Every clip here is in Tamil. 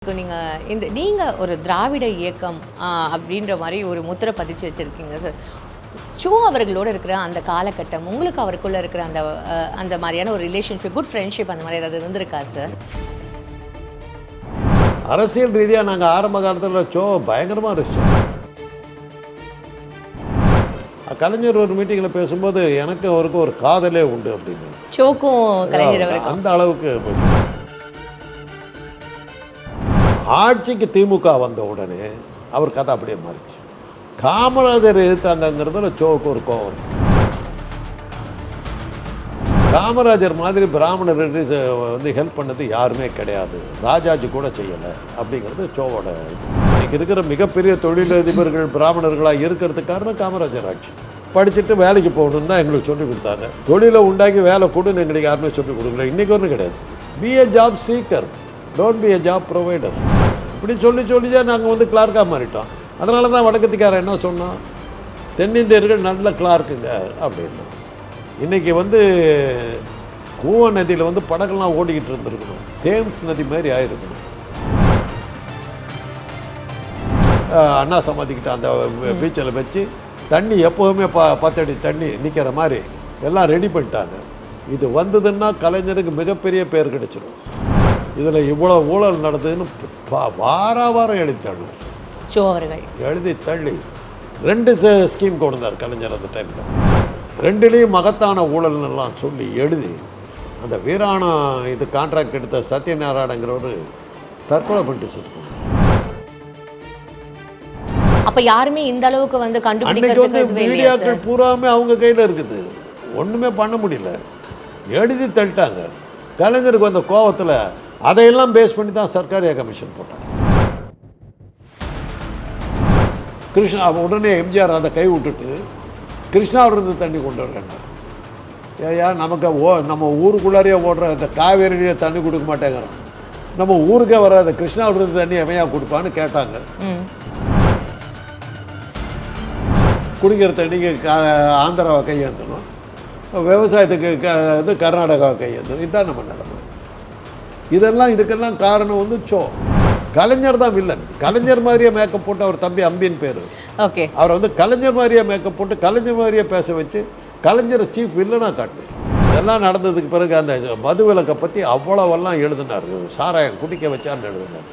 நீங்கள் ஒரு திராவிட இயக்கம் அப்படின்ற மாதிரி ஒரு முத்திரை பதிச்சு வச்சுருக்கீங்க சார். ஷோ அவர்களோட இருக்கிற அந்த காலகட்டம் உங்களுக்கு அவருக்குள்ளே இருக்கிற அந்த அந்த மாதிரியான ஒரு ரிலேஷன்ஷிப், குட் ஃப்ரெண்ட்ஷிப் அந்த மாதிரி ஏதாவது இருந்திருக்கா சார்? அரசியல் ரீதியாக நாங்கள் ஆரம்ப காலத்தில் ஷோ பயங்கரமாக இருந்துச்சு. கலைஞர் ஒரு மீட்டிங்கில் பேசும்போது எனக்கு அவருக்கு ஒரு காதலே உண்டு அப்படின்னு ஷோக்கும் கலைஞர் அவருக்கு அந்த அளவுக்கு. ஆட்சிக்கு திமுக வந்த உடனே அவர் கதை அப்படியே மாறிச்சு. காமராஜர் எதிர்த்தாங்கிறதுல ஷோவுக்கு ஒரு கோவம். காமராஜர் மாதிரி பிராமணர் வந்து ஹெல்ப் பண்ணது யாருமே கிடையாது, ராஜாஜி கூட செய்யலை அப்படிங்கிறது ஷோவோட இது. இன்றைக்கி இருக்கிற மிகப்பெரிய தொழிலதிபர்கள் பிராமணர்களாக இருக்கிறதுக்கு காரணம் காமராஜர் ஆட்சி. படிச்சுட்டு வேலைக்கு போகணுன்னு தான் எங்களுக்கு சொல்லிக் கொடுத்தாங்க. தொழிலை உண்டாக்கி வேலை கொடுன்னு எங்களுக்கு யாருமே சொல்லிக் கொடுக்கல. இன்றைக்கி ஒன்றும் கிடையாது. Be a job seeker, don't be a job provider. இப்படி சொல்லிதான் நாங்கள் வந்து கிளார்க்காக மாறிட்டோம். அதனால தான் வடக்கத்திக்காரன் என்ன சொன்னோம், தென்னிந்தியர்கள் நல்ல கிளார்க்குங்க அப்படின்னு. இன்றைக்கி வந்து கூவ நதியில் வந்து படகெல்லாம் ஓடிக்கிட்டு இருந்துருக்கணும், தேம்ஸ் நதி மாதிரி ஆயிருக்கணும். அண்ணா சமாதிக்கிட்ட அந்த பீச்சில் வச்சு தண்ணி எப்போவுமே 10 அடி தண்ணி நிற்கிற மாதிரி எல்லாம் ரெடி பண்ணிட்டாங்க. இது வந்ததுன்னா கலைஞருக்கு மிகப்பெரிய பேர் கிடைச்சிடும். இதில் இவ்வளோ ஊழல் நடந்ததுன்னு வாரம் எழுதி தள்ளு ஷோ அவர்கள் எழுதி தள்ளி 2 ஸ்கீம் கொண்டு வந்தார் கலைஞர் அந்த டைமில். 2லேயும் மகத்தான ஊழல்னெல்லாம் சொல்லி எழுதி அந்த வீராணா இது கான்ட்ராக்ட் எடுத்த சத்யநாராயணங்கிறவர் தற்கொலை பண்ணிட்டு செத்து போனார். அப்போ யாருமே இந்த அளவுக்கு வந்து கண்டுபிடிக்கிறது மீடியாக்கள் பூராமே அவங்க கையில் இருக்குது, ஒன்றுமே பண்ண முடியல, எழுதி தள்ளிட்டாங்க. கலைஞருக்கு வந்த கோபத்தில் அதையெல்லாம் பேஸ் பண்ணி தான் சர்க்காரியா கமிஷன் போட்டாங்க. கிருஷ்ணா உடனே எம்ஜிஆர் அதை கை விட்டுட்டு கிருஷ்ணாவிலிருந்து தண்ணி கொண்டு வரேன்னார். ஏயா நமக்கு நம்ம ஊருக்குள்ளாரையே ஓடுற இந்த காவேரியிலே தண்ணி கொடுக்க மாட்டேங்கிறான், நம்ம ஊருக்கே வராத கிருஷ்ணாவிலிருந்து தண்ணி எவையா கொடுப்பான்னு கேட்டாங்க. குடிக்கிற தண்ணிக்கு ஆந்திராவை கையேற்றணும், விவசாயத்துக்கு இது கர்நாடகாவை கையேற்றணும். இதுதான் நம்ம நிலைமை. இதுக்கெல்லாம் காரணம் வந்து ஷோ. கலைஞர் தான் வில்லன். கலைஞர் மாதிரியே மேக்கப் போட்டு அவர் தம்பி அம்பின் பேர், ஓகே, அவர் வந்து கலைஞர் மாதிரியே மேக்கப் போட்டு கலைஞர் மாதிரியே பேச வச்சு கலைஞரை சீஃப் வில்லனாக காட்டு. இதெல்லாம் நடந்ததுக்கு பிறகு அந்த மது விலக்கை பற்றி அவ்வளோவெல்லாம் எழுதினார். சாராயம் குடிக்க வச்சார்னு எழுதினார்.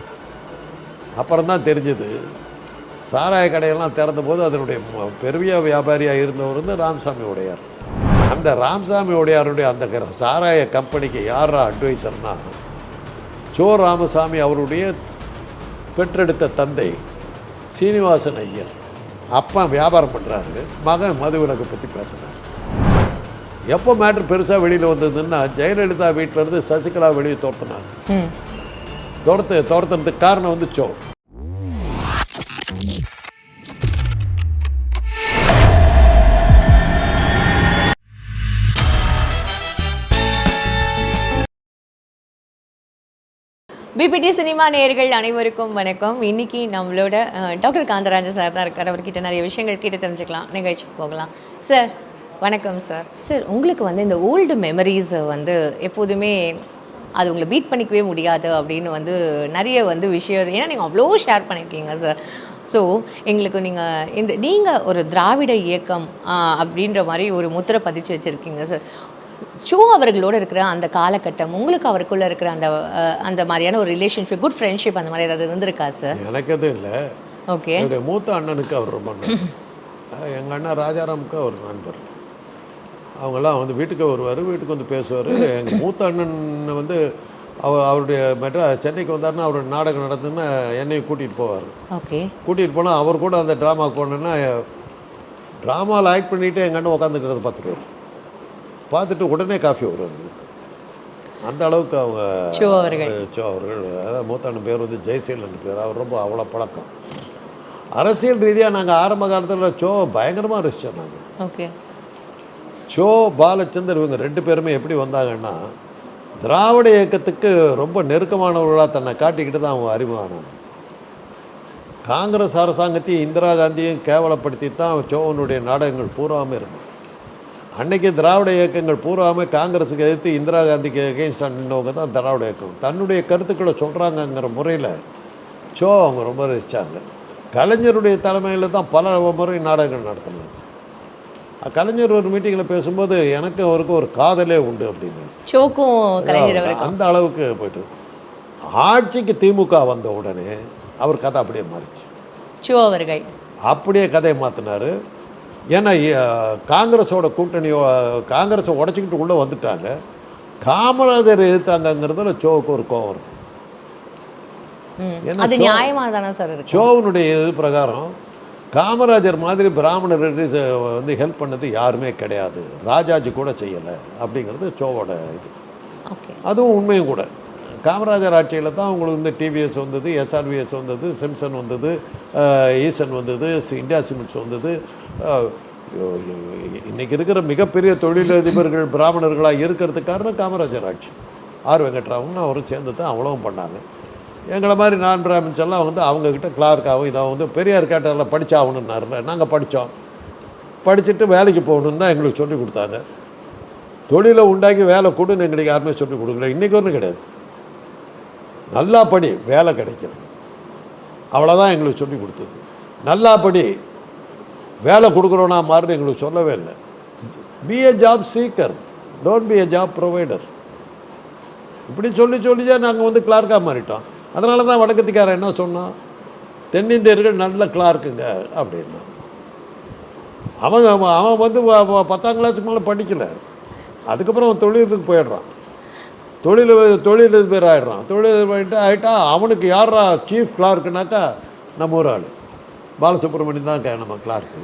அப்புறம் தான் தெரிஞ்சது சாராய கடையெல்லாம் திறந்தபோது அதனுடைய பெரிய வியாபாரியாக இருந்தவர் வந்து ராமசாமி உடையார். அந்த ராமசாமி உடையாருடைய அந்த சாராய கம்பெனிக்கு யாரா அட்வைசர்னா சோ ராமசாமி அவருடைய பெற்றெடுத்த தந்தை சீனிவாசன் ஐயர். அப்பா வியாபாரம் பண்ணுறாரு, மகன் மதுவிலக்கை பற்றி பேசுகிறார். எப்போ மேட்ரு பெருசாக வெளியில் வந்ததுன்னா ஜெயலலிதா வீட்டில் இருந்து சசிகலா வெளியே துரத்துனாங்க. துரத்துறதுக்கு காரணம் வந்து சோ. பிபிடி சினிமா நேயர்கள் அனைவருக்கும் வணக்கம். இன்னைக்கு நம்மளோட டாக்டர் காந்தராஜன் சார் தான் இருக்கார். அவர்கிட்ட நிறைய விஷயங்கள் கேட்டு தெரிஞ்சுக்கலாம், நிகழ்ச்சிக்கு போகலாம். சார் வணக்கம் சார். சார் உங்களுக்கு வந்து இந்த ஓல்டு மெமரிஸை வந்து எப்போதுமே அது உங்களை பீட் பண்ணிக்கவே முடியாது அப்படின்னு வந்து நிறைய வந்து விஷயம், ஏன்னா நீங்கள் அவ்வளோ ஷேர் பண்ணியிருக்கீங்க சார். ஸோ எங்களுக்கு நீங்கள் ஒரு திராவிட இயக்கம் அப்படின்ற மாதிரி ஒரு முத்திரை பதிச்சு வச்சுருக்கீங்க சார். ஷோ அவர்களோட இருக்கிற அந்த காலகட்டம் உங்களுக்கு அவருக்குள்ளே இருக்கிற அந்த அந்த மாதிரியான ஒரு ரிலேஷன்ஷிப், குட் ஃப்ரெண்ட்ஷிப் அந்த மாதிரி ஏதாவது இருந்திருக்கா சார்? எனக்கு எதுவும் இல்லை. ஓகே, என்னுடைய மூத்த அண்ணனுக்கு அவர் ரொம்ப நண்பர். எங்கள் அண்ணன் ராஜாராமுக்கு அவர் நண்பர். அவங்கெல்லாம் வந்து வீட்டுக்கு வருவார், வீட்டுக்கு வந்து பேசுவார். எங்கள் மூத்த அண்ணன் வந்து அவருடைய சென்னைக்கு வந்தாருன்னா அவர் நாடகம் நடந்துன்னா என்னையும் கூட்டிகிட்டு போவார். ஓகே, கூட்டிகிட்டு போனால் அவர் கூட அந்த ட்ராமாவுக்கு போனோன்னா ட்ராமாவில் ஆக்ட் பண்ணிவிட்டு எங்கள் அண்ணன் உட்காந்துக்கிறது பார்த்துருவார். பார்த்துட்டு உடனே காஃபி வரும். அந்த அளவுக்கு அவங்க ஷோ அவர்கள், அதாவது மூத்தாண்டு பேர் வந்து ஜெய்சீலன் பேர். அவர் ரொம்ப அவ்வளோ பழக்கம். அரசியல் ரீதியாக நாங்கள் ஆரம்ப காலத்தில் ஷோ பயங்கரமாக ரசித்தோம் நாங்கள். ஓகே, ஷோ பாலச்சந்தர் இவங்க 2 பேருமே எப்படி வந்தாங்கன்னா திராவிட இயக்கத்துக்கு ரொம்ப நெருக்கமானவர்களாக தன்னை காட்டிக்கிட்டு தான் அவங்க அறிமுகமானாங்க. காங்கிரஸ் அரசாங்கத்தையும் இந்திரா காந்தியும் கேவலப்படுத்தி தான் ஷோவனுடைய நாடகங்கள் பூராமல் இருந்தது. அன்றைக்கி திராவிட இயக்கங்கள் பூராமல் காங்கிரஸுக்கு எதிர்த்து இந்திரா காந்திக்கு எகெயின்ஸ்டாக நின்றவங்க தான் திராவிட இயக்கம். தன்னுடைய கருத்துக்களை சொல்கிறாங்கங்கிற முறையில் ஷோ அவங்க ரொம்ப ரசித்தாங்க. கலைஞருடைய தலைமையில் தான் பல முறை நாடகங்கள் நடத்தினாங்க. கலைஞர் ஒரு மீட்டிங்கில் பேசும்போது எனக்கு அவருக்கு ஒரு காதலே உண்டு அப்படின்னு. ஷோக்கும் கலைஞர் அவருக்கும் அந்த அளவுக்கு போய்ட்டு ஆட்சிக்கு திமுக வந்த உடனே அவர் கதை அப்படியே மாறிச்சு. ஷோ அவர்கள் அப்படியே கதையை மாற்றினார். ஏன்னா காங்கிரஸோட கூட்டணியோ காங்கிரஸை உடச்சிக்கிட்டு உள்ளே வந்துட்டாங்க. காமராஜர் எதிர்த்தாங்கங்கிறதுல ஷோவுக்கு ஒரு கோவம் இருக்கும். அது நியாயமாக தானே சார் இருக்கு. ஷோவினுடைய இது பிரகாரம் காமராஜர் மாதிரி பிராமணர் வந்து ஹெல்ப் பண்ணது யாருமே கிடையாது, ராஜாஜி கூட செய்யலை அப்படிங்கிறது ஷோவோட இது. அதுவும் உண்மையும் கூட. காமராஜர் ஆட்சியில் தான் உங்களுக்கு வந்து டிவிஎஸ் வந்தது, எஸ்ஆர்விஎஸ் வந்தது, சிம்சன் வந்தது, ஈசன் வந்தது, இந்தியா சிமெண்ட்ஸ் வந்தது. இன்றைக்கி இருக்கிற மிகப்பெரிய தொழிலதிபர்கள் பிராமணர்களாக இருக்கிறதுக்கு காரணம் காமராஜர் ஆட்சி. ஆர் வெங்கட்ராவும் அவரும் சேர்ந்து தான் அவ்வளவும் பண்ணாங்க. எங்களை மாதிரி நான் பிராமின்ஸ் எல்லாம் வந்து அவங்கக்கிட்ட கிளார்க்காகவும் இதை வந்து பெரியார் கேட்டரில் படித்தாகணுன்னாருல, நாங்கள் படித்தோம். படிச்சுட்டு வேலைக்கு போகணுன்னு தான் எங்களுக்கு சொல்லிக் கொடுத்தாங்க. தொழிலை உண்டாக்கி வேலை கொடுன்னு எங்களுக்கு யாருமே சொல்லிக் கொடுக்கல. இன்றைக்கி ஒன்றும் கிடையாது. நல்லா படி வேலை கிடைக்கும், அவ்வளோதான் எங்களுக்கு சொல்லி கொடுத்தது. நல்லா படி வேலை கொடுக்குறோன்னா மாதிரி எங்களுக்கு சொல்லவே இல்லை. Be a job seeker, don't be a job provider. இப்படி சொல்லிதான் நாங்கள் வந்து கிளார்க்காக மாறிட்டோம். அதனால தான் வடக்கத்திக்காரன் என்ன சொன்னான், தென்னிந்தியர்கள் நல்ல கிளார்க்குங்க அப்படின்னா. அவன் வந்து 10ஆம் கிளாஸுக்கு மேலே படிக்கலை. அதுக்கப்புறம் அவன் தொழிலுக்கு போயிடுறான். தொழிலதிபர் ஆகிடுறான். தொழிலதிபர் ஆகிட்டா அவனுக்கு யாரா சீஃப் கிளார்க்குனாக்கா நம்ம ஒரு ஆள் பாலசுப்ரமணியம் தான் நம்ம கிளார்க்கு.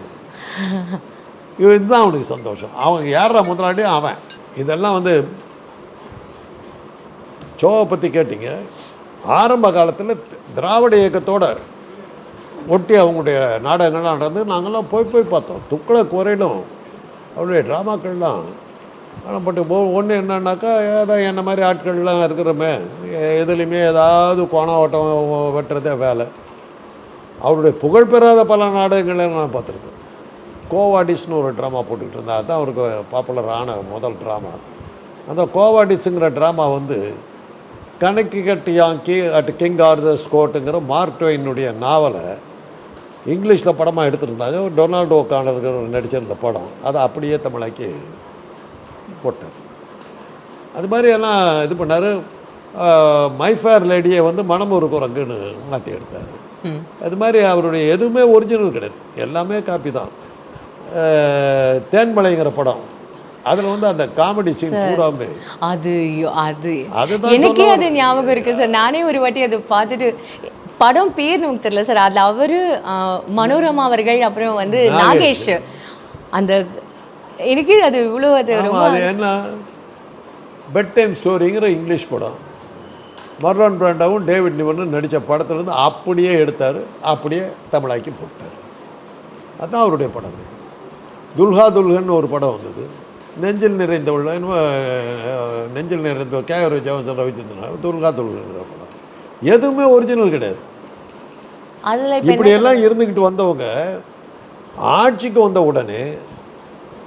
இதுதான் அவனுக்கு சந்தோஷம். அவங்க யாரா முதலாளி அவன். இதெல்லாம் வந்து ஷோவை பற்றி கேட்டிங்க. ஆரம்ப காலத்தில் திராவிட இயக்கத்தோடு ஒட்டி அவங்களுடைய நாடகங்கள்லாம் நடந்து நாங்கள்லாம் போய் பார்த்தோம். துக்ளக் வரையிலும் அவருடைய ட்ராமாக்கள்லாம். ஆனால் பட் ஒன்று என்னன்னாக்கா ஏதாவது என்ன மாதிரி ஆட்கள்லாம் இருக்கிறோமே, எதுலேயுமே ஏதாவது கோணம் ஓட்டம் வெட்டுறதே வேலை. அவருடைய புகழ்பெறாத பல நாடகங்களை நான் பார்த்துருக்கேன். கோவாடிஸ்னு ஒரு ட்ராமா போட்டுக்கிட்டு இருந்தால் அதுதான் அவருக்கு பாப்புலரான முதல் ட்ராமா. அந்த கோவாடிஸுங்கிற ட்ராமா வந்து Connecticut Yankee at King Arthur ஸ்கோட்டுங்கிற மார்க் ட்வைனுடைய நாவலை இங்கிலீஷில் படமாக எடுத்துருந்தாங்க. டொனால்டு ஓகானர் நடிச்சிருந்த படம் அதை அப்படியே தமிழாக்கி போட்டார். அது மாதிரி எல்லாம் இது பண்ணார். மை ஃபேர் லேடியை வந்து மனம் ஒரு குரங்குன்னு மாற்றி எடுத்தார். அது மாதிரி அவருடைய எதுவுமே ஒரிஜினல் கிடையாது, எல்லாமே காப்பி தான். தேன்மலைங்கிற படம், அதில் வந்து அந்த காமெடி சீன் பூராமே எனக்கே அது ஞாபகம் இருக்குது சார். நானே ஒரு வாட்டி அதை பார்த்துட்டு, படம் பேர் நமக்கு தெரியல சார், அதில் அவர் மனோரமா அவர்கள் அப்புறம் வந்து நாகேஷ், அந்த எனக்கு அது இவ்வளோ அது என்ன பெட் டைம் ஸ்டோரிங்கிற இங்கிலீஷ் படம், மர்லான் பிராண்டாவும் டேவிட் நிவனும் நடித்த படத்துலேருந்து அப்படியே எடுத்தார், அப்படியே தமிழாக்கி போட்டார். அதுதான் அவருடைய படம். துல்ஹா துல்ஹன் ஒரு படம் வந்தது, நெஞ்சில் நிறைந்தவள், நெஞ்சில் நிறைந்தவள் கேஆர் ஜெவன்சன் ரவிச்சந்திரன், துல்ஹா துல்ஹன் படம். எதுவுமே ஒரிஜினல் கிடையாது. இப்படியெல்லாம் இருந்துக்கிட்டு வந்தவங்க ஆட்சிக்கு வந்த உடனே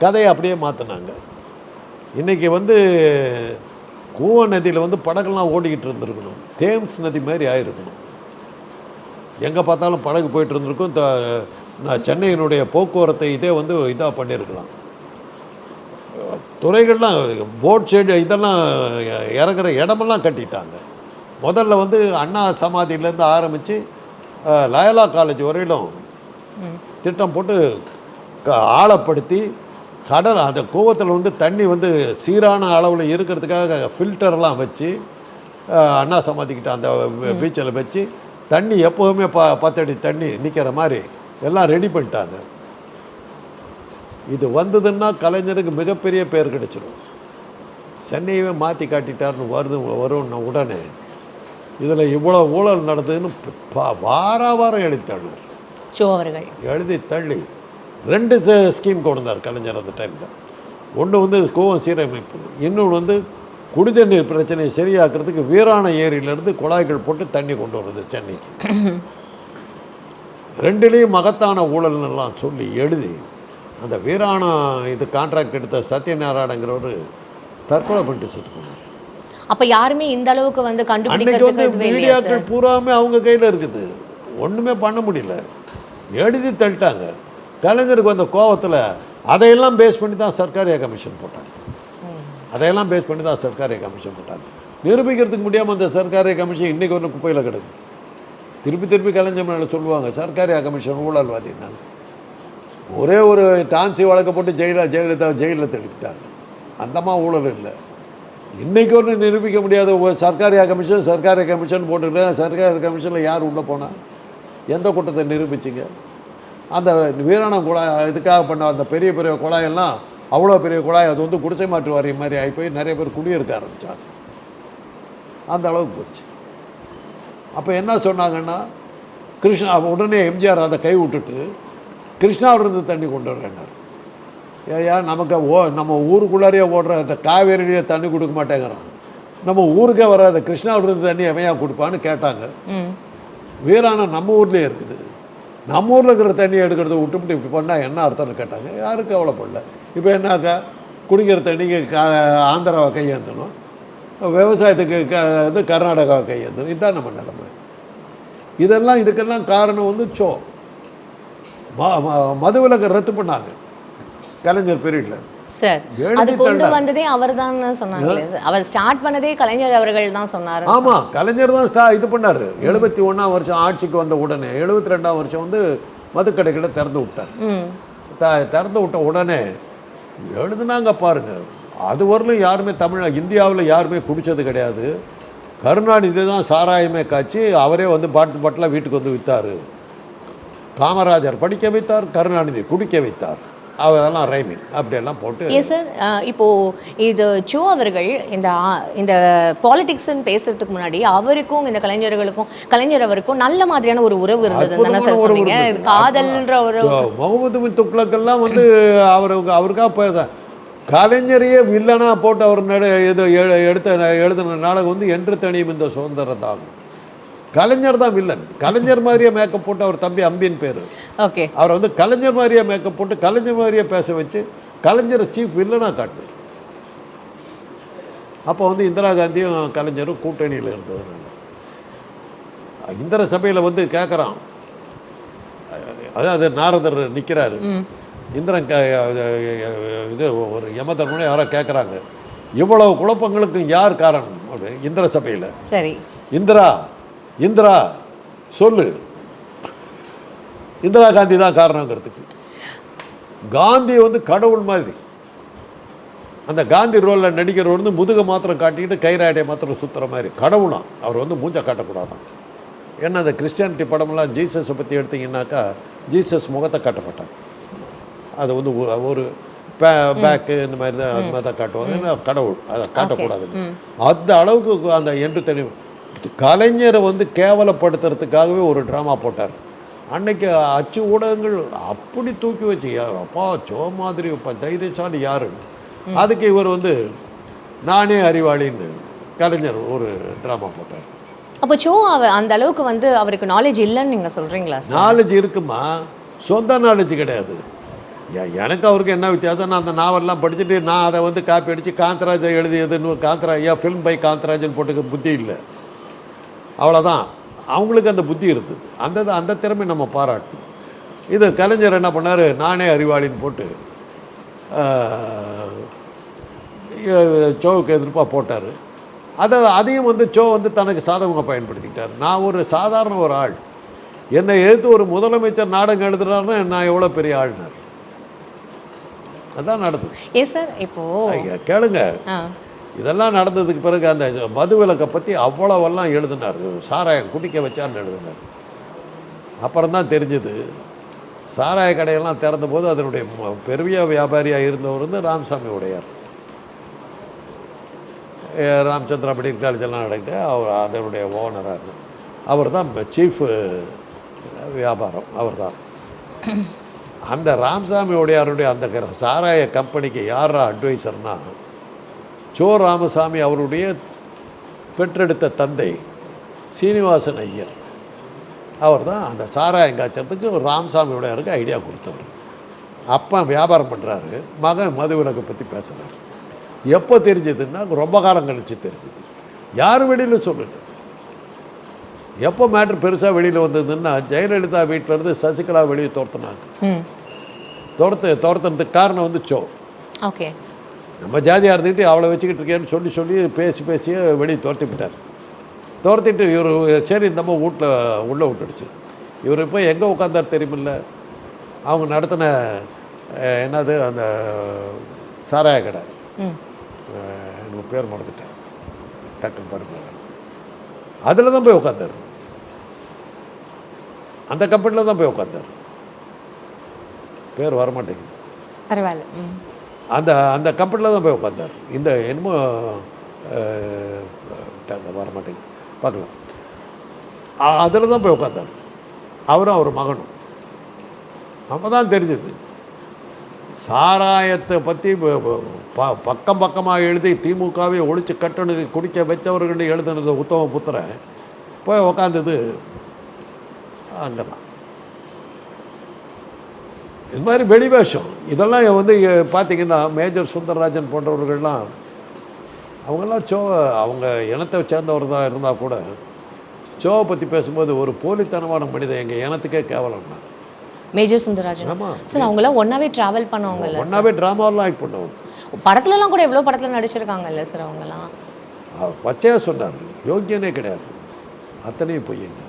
கதையை அப்படியே மாற்றினாங்க. இன்றைக்கி வந்து கூவ நதியில் வந்து படகுலாம் ஓடிக்கிட்டு இருந்திருக்கணும், தேம்ஸ் நதி மாதிரி ஆகிருக்கணும். எங்கே பார்த்தாலும் படகு போயிட்டு இருந்திருக்கும். நான் சென்னையினுடைய போக்குவரத்தை இதே வந்து இதாக பண்ணியிருக்கலாம். துறைகள்லாம் போட் ஷெட் இதெல்லாம் இறங்குற இடமெல்லாம் கட்டிட்டாங்க. முதல்ல வந்து அண்ணா சமாதியிலேருந்து ஆரம்பித்து லயலா காலேஜ் வரையிலும் திட்டம் போட்டு ஆழப்படுத்தி கடல் அந்த கூவத்தில் வந்து தண்ணி வந்து சீரான அளவில் இருக்கிறதுக்காக ஃபில்டர்லாம் வச்சு அண்ணா சமாதிக்கிட்ட அந்த பீச்சில் வச்சு தண்ணி எப்போதுமே 10 அடி தண்ணி நிற்கிற மாதிரி எல்லாம் ரெடி பண்ணிட்டாங்க. இது வந்ததுன்னா கலைஞருக்கு மிகப்பெரிய பேர் கிடைச்சிடும். சென்னையவே மாற்றி காட்டிட்டார்னு வரும்ன உடனே இதில் இவ்வளோ ஊழல் நடந்ததுன்னு வாரம் எழுதி தள்ளினார். அவர்கள் எழுதி தள்ளி 2 ஸ்கீம் கொண்டு வந்தார் கலைஞர் அந்த டைமில். ஒன்று வந்து கூவம் சீரமைப்பு, இன்னொன்று வந்து குடிதண்ணீர் பிரச்சனையை சரியாக்குறதுக்கு வீராண ஏரியிலேருந்து குழாய்கள் போட்டு தண்ணி கொண்டு வருது சென்னைக்கு. 2லேயும் மகத்தான ஊழல்னெல்லாம் சொல்லி எழுதி அந்த வீராணம் இது கான்ட்ராக்ட் எடுத்த சத்யநாராயணங்கிறவர் தற்கொலை பண்ணிட்டு செத்து போனார். அப்ப யாருமே இந்த அளவுக்கு வந்து அன்னைக்கு கண்டுபிடிக்கிறதுக்கு வந்து இதுவே இல்லையா மீடியாக்கள் சார்? பூராமே அவங்க கையில் இருக்குது, ஒன்றுமே பண்ண முடியல, எழுதி தள்ளிட்டாங்க. கலைஞருக்கு வந்த கோவத்தில் அதையெல்லாம் பேஸ் பண்ணி தான் சர்க்காரியா கமிஷன் போட்டாங்க. அதையெல்லாம் பேஸ் பண்ணி தான் சர்க்காரியா கமிஷன் போட்டாங்க. நிரூபிக்கிறதுக்கு முடியாமல் அந்த சர்க்காரியா கமிஷன் இன்றைக்கி ஒன்று குப்பையில் கிடக்கு. திருப்பி திருப்பி கலைஞர் மேலே சொல்லுவாங்க சர்க்காரியா கமிஷன் ஊழல்வாதினாங்க. ஒரே ஒரு டான்சி வழக்க போட்டு ஜெயலலிதா ஜெயிலில் தள்ளிவிட்டாங்க. அந்தமா ஊழல் இல்லை. இன்றைக்கி ஒன்று நிரூபிக்க முடியாத சர்க்காரியா கமிஷன் போட்டுக்கிட்டு சர்க்காரி கமிஷனில் யார் உள்ளே போனால் எந்த கூட்டத்தை நிரூபிச்சிங்க? அந்த வீராணம் குழாய் இதுக்காக பண்ண அந்த பெரிய பெரிய குழாயெல்லாம் அவ்வளோ பெரிய குழாய், அது வந்து குடிசை மாற்று வாரியம் மாதிரி ஆகி போய் நிறைய பேர் குடியிருக்க ஆரம்பித்தாங்க. அந்த அளவுக்கு போச்சு. அப்போ என்ன சொன்னாங்கன்னா கிருஷ்ணா உடனே எம்ஜிஆர் அதை கை விட்டுட்டு கிருஷ்ணாவிலிருந்து தண்ணி கொண்டு வரேன்னார். ஏயா நமக்கு நம்ம ஊருக்குள்ளாரையே ஓடுற அந்த காவேரியிலேயே தண்ணி கொடுக்க மாட்டேங்கிறான், நம்ம ஊருக்கே வராத கிருஷ்ணாவிலிருந்து தண்ணி எவையா கொடுப்பான்னு கேட்டாங்க. வீராணம் நம்ம ஊர்லேயே இருக்குது, நம்ம ஊரில் இருக்கிற தண்ணியை எடுக்கிறத விட்டுவிட்டு இப்படி பண்ணால் என்ன அர்த்தம்னு கேட்டாங்க. யாரும் கவலைப்படல. இப்போ என்னாக்கா குடிக்கிற தண்ணிக்கு ஆந்திராவை கையேற்றணும், விவசாயத்துக்கு இது கர்நாடகாவை கையேற்றணும். இதுதான் நம்ம நிலைமை. இதெல்லாம் இதுக்கெல்லாம் காரணம் வந்து மதுவிலக்கை ரத்து பண்ணாங்க கலைஞர் பீரியடில். சார் அது கொண்டு வந்ததே அவர் தான் சொன்னாங்களே சார். அவர் ஸ்டார்ட் பண்ணதே கலைஞர் அவர்கள் தான் சொன்னார். ஆமாம், கலைஞர் தான் இது பண்ணார். 71ஆம் வருஷம் ஆட்சிக்கு வந்த உடனே 72ஆம் வருஷம் வந்து மதுக்கடைகளை திறந்து விட்டார். திறந்து விட்ட உடனே எழுதுனாங்க பாருங்க, அது வரலும் யாருமே இந்தியாவில் யாருமே குடித்தது கிடையாது. கருணாநிதி தான் சாராயமே காய்ச்சி அவரே வந்து பாட்டில் வீட்டுக்கு வந்து விற்றார். காமராஜர் படிக்க வைத்தார், கருணாநிதி குடிக்க வைத்தார். அதெல்லாம் ரைமிங் அப்படியெல்லாம் போட்டு. ஏ சார், இது சோ அவர்கள் இந்த பாலிடிக்ஸ்ன்னு பேசுறதுக்கு முன்னாடி அவருக்கும் இந்த கலைஞர் அவருக்கும் நல்ல மாதிரியான ஒரு உறவு இருந்தது சார் சொன்னீங்க. காதல்ன்ற ஒரு முகமது பின் துக்ளக்கெல்லாம் வந்து அவருக்காக போய் கலைஞரையே வில்லனா போட்டு அவர் எழுதின நாடகம் வந்து என்று தனியும் இந்த சுதந்திரம் தான். கலைஞர் தான் வில்லன். கலைஞர் மாதிரியே மேக்கப் போட்டு அவர் தம்பி அம்பின் பேர். ஓகே, அவர் வந்து கலைஞர் மாதிரியே மேக்கப் போட்டு கலைஞர் மாதிரியே பேச வச்சு கலைஞரை சீஃப் வில்லனாக காட்டினார். அப்போ வந்து இந்திரா காந்தியும் கலைஞரும் கூட்டணியில் இருந்ததுனால இந்திர சபையில் வந்து கேட்குறான், அதாவது நாரதர் நிற்கிறாரு, இந்திரன் இது ஒரு யமதர்மனை யாரோ கேட்குறாங்க, இவ்வளவு குழப்பங்களுக்கு யார் காரணம் அப்படி இந்திர சபையில்? சரி, இந்திரா சொல்லு, இந்திரா காந்தி தான் காரணங்கிறதுக்கு. காந்தி வந்து கடவுள் மாதிரி, அந்த காந்தி ரோலில் நடிக்கிறவர் வந்து முதுகை மாத்திரம் காட்டிக்கிட்டு கைராடையை மாத்திரம் சுற்றுற மாதிரி கடவுளாம். அவர் வந்து மூஞ்சை காட்டக்கூடாதான். ஏன்னா அந்த கிறிஸ்டியானிட்டி படமெல்லாம் ஜீசஸை பற்றி எடுத்திங்கன்னாக்கா ஜீசஸ் முகத்தை காட்டப்பட்டாங்க. அது வந்து ஒரு பேக்கு இந்த மாதிரி தான், அது மாதிரி தான் காட்டுவாங்க. கடவுள் அதை காட்டக்கூடாது. அந்த அளவுக்கு அந்த என்று தெளிவு கலைஞரை வந்து கேவலப்படுத்துறதுக்காகவே ஒரு ட்ராமா போட்டார். அன்னைக்கு அச்சு ஊடகங்கள் அப்படி தூக்கி வச்சு, அப்பா சோ மாதிரி தைரியசாலி யாருன்னு. அதுக்கு இவர் வந்து நானே அறிவாளின்னு கலைஞர் ஒரு ட்ராமா போட்டார். அப்போ சோ அந்த அளவுக்கு வந்து அவருக்கு நாலேஜ் இல்லைன்னு நீங்கள் சொல்கிறீங்களா? நாலேஜ் இருக்குமா, சொந்த நாலேஜ் கிடையாது. எனக்கு அவருக்கு என்ன வித்தியாசம், நான் அந்த நாவல்லாம் படிச்சுட்டு நான் அதை வந்து காப்பி அடித்து காந்தராஜை எழுதியதுன்னு ஃபில்ம் பை காந்தராஜன் போட்டுக்க புத்தி இல்லை, அவ்வளோதான். அவங்களுக்கு அந்த புத்தி இருந்தது. அந்த திறமை நம்ம பாராட்டணும். இது கலைஞர் என்ன பண்ணார், நானே அறிவாளின்னு போட்டு சோவுக்கு எதிர்ப்பாக போட்டார். அதையும் வந்து சோ வந்து தனக்கு சாதகமாக பயன்படுத்திக்கிட்டார். நான் ஒரு சாதாரண ஒரு ஆள், என்னை எதிர்த்து ஒரு முதலமைச்சர் நாடகம் எழுதுறாருன்னா நான் எவ்வளோ பெரிய ஆள்னார். அதான் நடந்தது. ஏ சார், இப்போது கேளுங்க, இதெல்லாம் நடந்ததுக்கு பிறகு அந்த மதுவிலக்கை பற்றி அவ்வளவெல்லாம் எழுதினார். சாராயம் குடிக்க வச்சார்னு எழுதினார். அப்புறம்தான் தெரிஞ்சது சாராய கடையெல்லாம் திறந்த போது அதனுடைய பெரிய வியாபாரியாக இருந்தவர் வந்து ராமசாமி உடையார். ராமச்சந்திரா மெடிக்கல் காலேஜெல்லாம் நடக்குது, அவர் அதனுடைய ஓனராக இருந்தார். அவர் தான் சீஃப் வியாபாரம், அவர் தான். அந்த ராமசாமி உடையாருடைய அந்த சாராய கம்பெனிக்கு யாரா அட்வைசர்னா சோ ராமசாமி அவருடைய பெற்றெடுத்த தந்தை சீனிவாசன் ஐயர். அவர் தான் அந்த சாராயம் காய்ச்சறதுக்கு ராமசாமி உடையாருக்கு ஐடியா கொடுத்தவர். அப்பா வியாபாரம் பண்ணுறாரு, மகன் மதுவிலக்கை பற்றி பேசுகிறார். எப்போ தெரிஞ்சதுன்னா ரொம்ப காலம் கழித்து தெரிஞ்சது. யாரும் வெளியில் சொல்லலை. எப்போ மேட்ரு பெருசாக வெளியில் வந்ததுன்னா ஜெயலலிதா வீட்டிலேருந்து சசிகலா வெளியே துரத்துனாங்க. துரத்துனதுக்கு காரணம் வந்து சோ. ஓகே. நம்ம ஜாதியாக இருந்துக்கிட்டு அவளை வச்சுக்கிட்டு இருக்கேன்னு சொல்லி பேசி வெளியே துரத்தி விட்டார். துரத்திட்டு இவர் சரி இந்த அம்மா வீட்டில் உள்ளே விட்டுடுச்சு. இவர் இப்போ எங்கே உட்காந்தார் தெரியுமில்ல, அவங்க நடத்தின என்னது அந்த சாராய கடை, எனக்கு பேர் மறந்துட்டேன், டக்குன்னு பாருங்க, அதில் தான் போய் உட்காந்தார். அந்த கம்பெனியில் தான் போய் உட்காந்தார். பேர் வரமாட்டேங்குது, பரவாயில்ல. அந்த கம்பெனியில் தான் போய் உட்காந்தார். இந்த என்னமோ வரமாட்டேங்குது, பார்க்கலாம். அதில் தான் போய் உட்காந்தார் அவரும் அவர் மகனும். அப்போ தான் தெரிஞ்சது சாராயத்தை பற்றி பக்கமாக எழுதி திமுகவை ஒழிச்சு கட்டணது குடிக்க வச்சவர்கள் எழுதுனது உத்தம புத்திரன் போய் உக்காந்தது அங்கே தான். இது மாதிரி வெளிவேஷம் இதெல்லாம் வந்து பார்த்திங்கன்னா மேஜர் சுந்தரராஜன் போன்றவர்கள்லாம் அவங்கெல்லாம் அவங்க இனத்தை சேர்ந்தவர் தான் இருந்தால் கூட சோவை பற்றி பேசும்போது ஒரு போலித்தனமான மனிதன் எங்கள் இனத்துக்கே கேவலம்னா மேஜர் சுந்தரராஜன். ஆமாம் சார் அவங்களாம் ஒன்றாவே ட்ராவல் பண்ணுவாங்கல்ல, ஒன்றாவே ட்ராமாவெலாம் ஆக்ட் பண்ணுவாங்க. படத்துலலாம் கூட எவ்வளோ படத்தில் நடிச்சிருக்காங்கல்ல சார் அவங்கலாம். பச்சையாக சொன்னார், யோக்கியனே கிடையாது, அத்தனையும் பொய்யுங்க.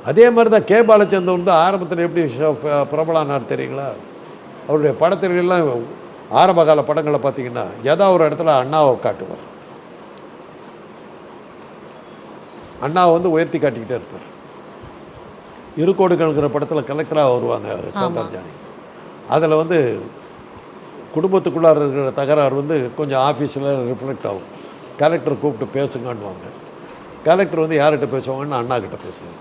அதே மாதிரி தான் கே பாலச்சந்தர் வந்து ஆரம்பத்தில் எப்படி பிரபலானார் தெரியுங்களா? அவருடைய படத்திலெல்லாம் ஆரம்ப கால படங்களை பார்த்தீங்கன்னா ஏதாவது ஒரு இடத்துல அண்ணாவை காட்டுவார். அண்ணாவை வந்து உயர்த்தி காட்டிக்கிட்டே இருப்பார். இருக்கோடுகள்ங்கிற படத்தில் கலெக்டராக வருவாங்க சௌந்தர் ஜானகி. அதில் வந்து குடும்பத்துக்குள்ளார இருக்கிற தகராறு வந்து கொஞ்சம் ஆஃபீஸில் ரிஃப்ளெக்ட் ஆகும். கலெக்டர் கூப்பிட்டு பேசுங்கன்னுவாங்க. கலெக்டர் வந்து யார்கிட்ட பேசுவாங்கன்னு அண்ணா கிட்ட பேசுவாங்க.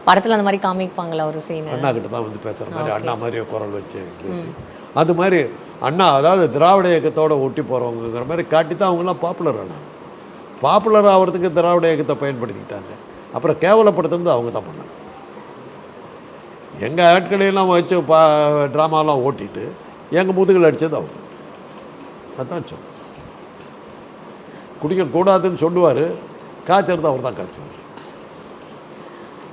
படத்தில் அந்த மாதிரி காமிப்பாங்களா ஒரு சீன்? அண்ணா கிட்ட தான் வந்து பேசுகிற மாதிரி, அண்ணா மாதிரியே குரல் வச்சு பேசி அது மாதிரி அண்ணா, அதாவது திராவிட இயக்கத்தோடு ஒட்டி போகிறவங்கிற மாதிரி காட்டி தான் அவங்களாம் பாப்புலர் ஆனால் பாப்புலர் ஆகிறதுக்கு திராவிட இயக்கத்தை பயன்படுத்திக்கிட்டாங்க. அப்புறம் கேவலப்படுத்துறது அவங்க தான் பண்ணாங்க. எங்கள் ஆட்களையெல்லாம் வச்சு ட்ராமாலாம் ஓட்டிட்டு எங்கள் முதுகில் அடித்தது அவங்க. அதுதான் சொல் குடிக்கக்கூடாதுன்னு சொல்லுவார், காய்ச்சறது அவர் தான் காய்ச்சுவார்.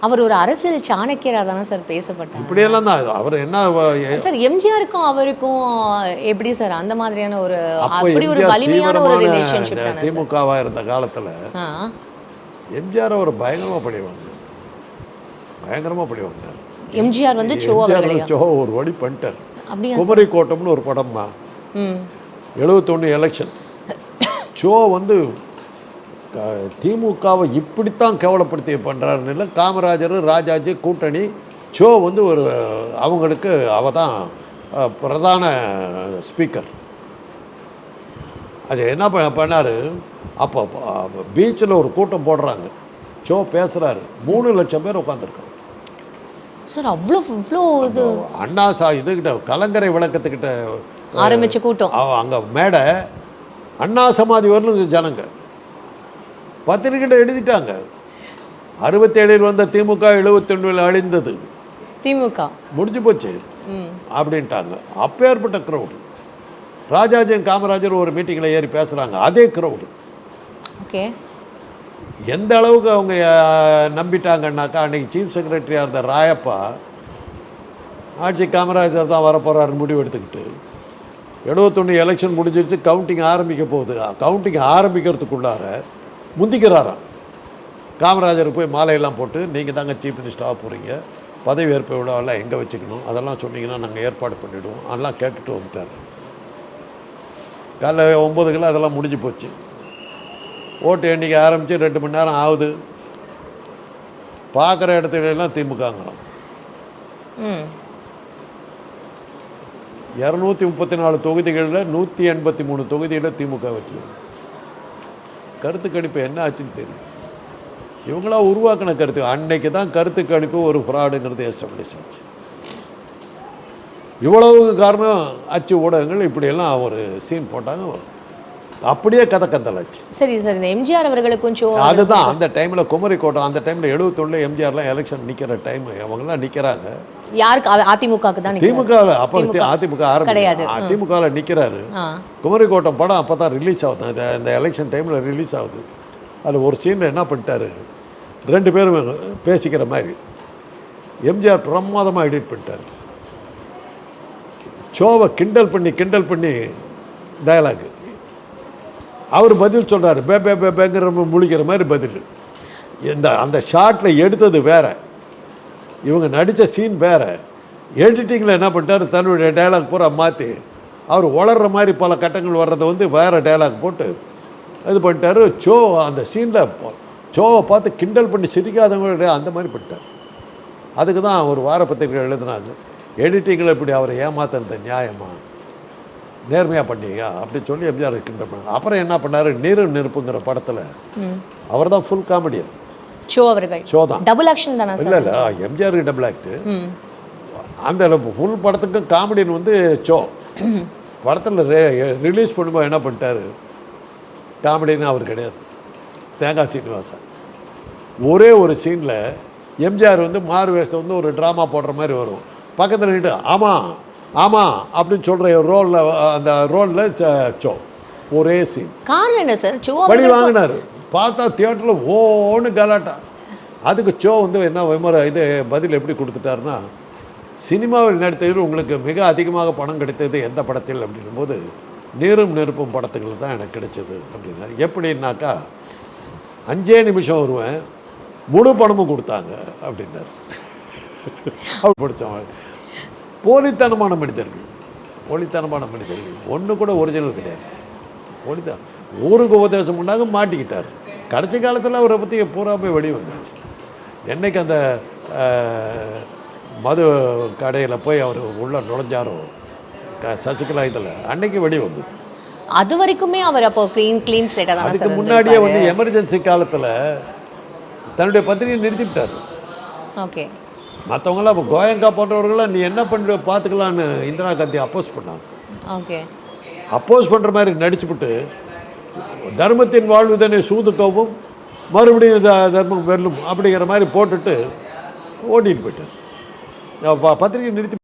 அவர் ஒரு அரசியல் சாணக்கியராக தானே சார் பேசப்பட்டார். இப்படியெல்லாம் தான் அவர் என்ன சார் எம்ஜிஆருக்கும் அவருக்கும் எப்படி சார் அந்த மாதிரியான ஒரு அப்படி ஒரு வலிமையான ஒரு ரிலேஷன்ஷிப் தானே? திமுகவாக இருந்த காலத்தில் எம்ஜிஆர் அவர் பயங்கரமாக படி வாங்கினார். எம்ஜிஆர் வந்து சோ ஒரு வழி பண்ணிட்டார். குமரி கோட்டம்னு ஒரு படம்மா, 71 எலெக்ஷன். சோ வந்து திமுகவை இப்படித்தான் கேவலப்படுத்தி பண்ணுறாருன்னு இல்லை, காமராஜர் ராஜாஜி கூட்டணி சோ வந்து ஒரு அவங்களுக்கு அவ தான் பிரதான ஸ்பீக்கர். அது என்ன பண்ணார், அப்போ பீச்சில் ஒரு கூட்டம் போடுறாங்க, சோ பேசுகிறாரு, 3 லட்சம் பேர் உட்காந்துருக்காங்க சார். அவ்வளோ இது அண்ணா இதுகிட்ட கலங்கரை விளக்கத்துக்கிட்ட ஆரம்பிச்ச கூட்டம், அங்கே மேடை அண்ணா சமாதி வரலும் ஜனங்க பத்திரிக்கிட்ட எழுதிட்டாங்க. 67 வந்த திமுக 71 அழிந்தது, திமுக முடிஞ்சு போச்சு அப்படின்ட்டாங்க. அப்பேற்பட்ட க்ரௌடு. ராஜாஜன் காமராஜர் ஒரு மீட்டிங்கில் ஏறி பேசுகிறாங்க, அதே க்ரௌடு. ஓகே. எந்த அளவுக்கு அவங்க நம்பிட்டாங்கன்னாக்கா, அன்றைக்கி சீஃப் செக்ரட்டரியாக இருந்த ராயப்பா ஆட்சி காமராஜர் தான் வரப்போகிறாருன்னு முடிவு எடுத்துக்கிட்டு 71 எலெக்ஷன் முடிஞ்சிருச்சு, கவுண்டிங் ஆரம்பிக்க போகுது. கவுண்டிங் ஆரம்பிக்கிறதுக்குள்ளார முந்திக்கிறாராம். காமராஜருக்கு போய் மாலையெல்லாம் போட்டு, நீங்கள் தாங்க சீஃப் மினிஸ்டராக போகிறீங்க, பதவி ஏற்பு விழாவெல்லாம் எங்கே வச்சுக்கணும், அதெல்லாம் சொன்னீங்கன்னா நாங்கள் ஏற்பாடு பண்ணிவிடுவோம், அதெல்லாம் கேட்டுட்டு வந்துட்டார். காலைல 9 அதெல்லாம் முடிஞ்சு போச்சு. ஓட்டு எண்ணிக்கை ஆரம்பித்து 2 மணி நேரம் ஆகுது. பார்க்குற இடத்துலலாம் திமுகங்கிறோம். 234 தொகுதிகளில் 183 தொகுதியில் திமுக வச்சு கருத்து கணிப்பு என்ன ஆச்சுன்னு தெரியும். இவங்களாம் உருவாக்கின கருத்து. அன்னைக்கு தான் கருத்து கணிப்பு ஒரு ஃப்ராடுங்கிறது எஸ்டாப்ளிஷ் ஆச்சு. இவ்வளவு காரணம் அச்சு ஊடகங்கள் இப்படியெல்லாம் ஒரு சீன் போட்டாங்க, அப்படியே கதை கந்தலாச்சு. சரி சார், இந்த எம்ஜிஆர் அவர்களுக்கும் அதுதான் அந்த டைமில் குமரி கோட்டம், அந்த டைமில் 71 எம்ஜிஆர்லாம் எலெக்ஷன் நிற்கிற டைம், அவங்களாம் நிற்கிறாங்க. யாருக்கு அதிமுகவுக்கு தான் திமுக அப்போ அதிமுக கிடையாது. ஆரம்பிச்சு திமுகவில் நிற்கிறாரு. குமரிக்கோட்டம் படம் அப்போ தான் ரிலீஸ் ஆகுது, இந்த எலெக்ஷன் டைமில் ரிலீஸ் ஆகுது. அதில் ஒரு சீனில் என்ன பண்ணிட்டாரு, 2 பேரும் பேசிக்கிற மாதிரி எம்ஜிஆர் பிரமாதமாக எடிட் பண்ணிட்டார். ஷோவை கிண்டல் பண்ணி டயலாக் அவர் பதில் சொல்கிறார், பேங்கிற முழிக்கிற மாதிரி பதில். அந்த ஷாட்டில் எடுத்தது வேறு, இவங்க நடித்த சீன் வேறு. எடிட்டிங்கில் என்ன பண்ணிட்டார், தன்னுடைய டயலாக் பூரா மாற்றி அவர் வளர்கிற மாதிரி பல கட்டங்கள் வர்றதை வேறு டயலாக் போட்டு இது பண்ணிட்டார். அந்த சீனில் ஷோவை பார்த்து கிண்டல் பண்ணி சிரிக்காதவங்க அந்த மாதிரி பண்ணிட்டார். அதுக்கு தான் ஒரு வார பத்திரிகை எழுதுனாங்க, எடிட்டிங்கில் இப்படி அவரை ஏமாத்துறது நியாயமா, நேர்மையாக பண்ணீங்க அப்படின்னு சொல்லி எம்ஜிஆர் கிண்டல் பண்ணாங்க. அப்புறம் என்ன பண்ணார், நீரும் நெருப்புங்கிற படத்தில் அவர் தான் ஃபுல் காமெடியன். ஷோ தான் டபுள் ஆக்ஷன் தானே? இல்லை எம்ஜிஆருக்கு டபுள் ஆக்டு. அந்த ஃபுல் படத்துக்கும் காமெடியன் ஷோ. படத்தில் ரிலீஸ் பண்ணும்போது என்ன பண்ணிட்டாரு, காமெடின்னு அவர் கிடையாது, தேங்காய் சீனிவாசன். ஒரே ஒரு சீனில் எம்ஜிஆர் மாறு வேஷத்தை ஒரு ட்ராமா போடுற மாதிரி வரும், பக்கத்தில் நின்று ஆமாம் அப்படின்னு சொல்கிற ரோலில், அந்த ரோலில் ஷோ ஒரே சீன். காரணம் என்ன சார்? பழி வாங்கினார். பார்த்தா தியேட்டரில் ஓன்னு கலாட்டா. அதுக்கு ஷோ என்ன இது பதில் எப்படி கொடுத்துட்டாருன்னா, சினிமாவில் நடித்ததில் உங்களுக்கு மிக அதிகமாக பணம் கிடைத்தது எந்த படத்தில் அப்படின்னும்போது நீரும் நெருப்பும் படத்துகள் தான் எனக்கு கிடைச்சது அப்படின்னாரு. எப்படின்னாக்கா 5 நிமிஷம் வருவேன், முழு பணமும் கொடுத்தாங்க அப்படின்னாரு. அவர் படித்தவங்க போலித்தனமான மனிதர்கள் ஒன்று கூட ஒரிஜினல் கிடையாது. போலித்தனம். ஊருக்கு உபதேசம் பண்ணாங்க, மாட்டிக்கிட்டார். கடைசி காலத்தில் அவரை பற்றி பூராமே வெளியே வந்துருச்சு. என்னைக்கு அந்த மது கடையில் போய் அவர் உள்ளே நுழைஞ்சாரோ சசிகலா இதில், அன்னைக்கு வெளியே வந்தது. அது வரைக்குமே அவர் அப்போ க்ளீன் ஸ்லேட்டாக தான். அதுக்கு முன்னாடியே எமர்ஜென்சி காலத்தில் தன்னுடைய பத்திரிகையை நிறுத்திவிட்டார். ஓகே. மற்றவங்களாம் இப்போ கோயங்கா போன்றவர்களாம் நீ என்ன பண்ண பார்த்துக்கலான்னு இந்திரா காந்தி அப்போஸ் பண்ணாங்க. ஓகே. அப்போஸ் பண்ணுற மாதிரி நடிச்சுவிட்டு தர்மத்தின் வாழ்வுதனை சூதுக்கவும் மறுபடியும் தர்மம் வெல்லும் அப்படிங்கிற மாதிரி போட்டுட்டு ஓட்டிகிட்டு போயிட்டார். பத்திரிகை நிறுத்தி